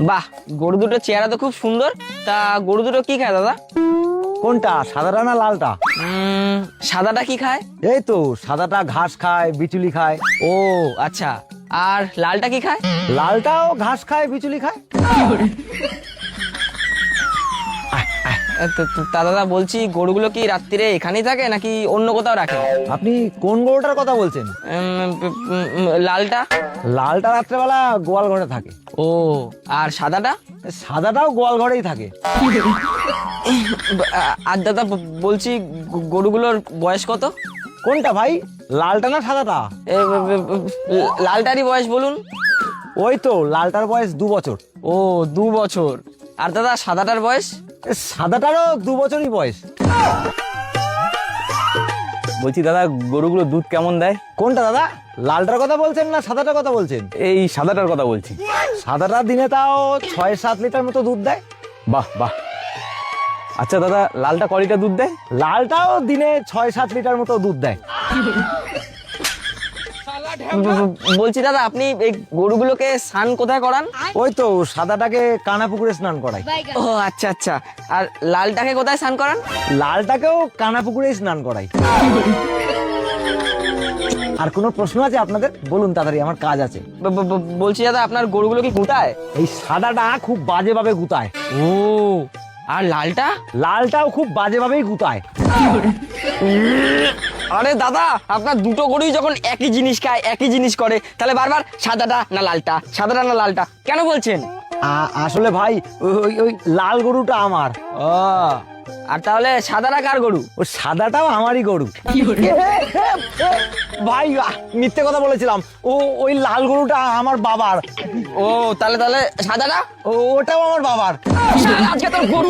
বাহ, গরু দুটো চেহারা তো খুব সুন্দর। তা গরু দুটো কি খায় দাদা? কোনটা, সাদাটা না লালটা? সাদাটা কি খায়? এই তো সাদাটা ঘাস খায়, বিচুলি খায়। ও আচ্ছা, আর লালটা কি খায়? লালটাও ঘাস খায়, বিচুলি খায়। তা দাদা বলছি, গরুগুলো কি রাত্রিরে এখানেই থাকে নাকি অন্য কোথাও রাখে? আপনি কোন গরুটার কথা বলছেন? লালটা। লালটা রাত্রেবেলা গোয়াল ঘরে থাকে। ও, আর সাদাটা? সাদাটাও গোয়াল ঘরেই থাকে। আর দাদা বলছি, গরুগুলোর বয়স কত? কোনটা ভাই, লালটা না সাদাটা? লালটারই বয়স বলুন। ওই তো লালটার বয়স 2 বছর। ও, 2 বছর। আর দাদা সাদাটার বয়স? সাদাটারও 2 বছরই বয়স। বলছি দাদা, গরুগুলো দুধ কেমন দেয়? কোনটা দাদা, লালটার কথা বলছেন না সাদাটার কথা বলছেন? এই সাদাটার কথা বলছি। সাদাটা দিনে তাও 6-7 লিটার মতো দুধ দেয়। বাহ বাহ। আচ্ছা দাদা, লালটা ক লিটার দুধ দেয়? লালটাও দিনে 6-7 লিটার মতো দুধ দেয়। বলছি দাদা, আপনি এই গরুগুলোকে স্নান কোথায় করান? ওই তো সাদাটাকে কানা পুকুরে স্নান করাই। ও আচ্ছা আচ্ছা। আর লালটাকে কোথায় স্নান করান? লালটাকেও কানা পুকুরেই স্নান করাই। আর কোনো প্রশ্ন আছে আপনাদের? বলুন তাড়াতাড়ি, আমার কাজ আছে। বলছি দাদা, আপনার গরুগুলো কি গুটায়? এই সাদাটা খুব বাজেভাবে গুতায়। ও, আর লালটা? লালটাও খুব বাজেভাবেই গুতায়। আরে দাদা, আপনার দুটো গরুই যখন একই জিনিস খায়, একই জিনিস করে, তাহলে বারবার সাদাটা না লালটা, সাদাটা না লালটা কেন বলছেন? আসলে ভাই, ওই ওই লাল গরুটা আমার। ও, আর তাহলে সাদাটা কার গরু? ও সাদাটাও আমারই গরু। ভাই মিথ্যে কথা বলেছিলাম। ওই লাল গরুটা আমার বাবার। ও, তাহলে সাদাটা? ওটাও আমার বাবার। আজকে তোর গরু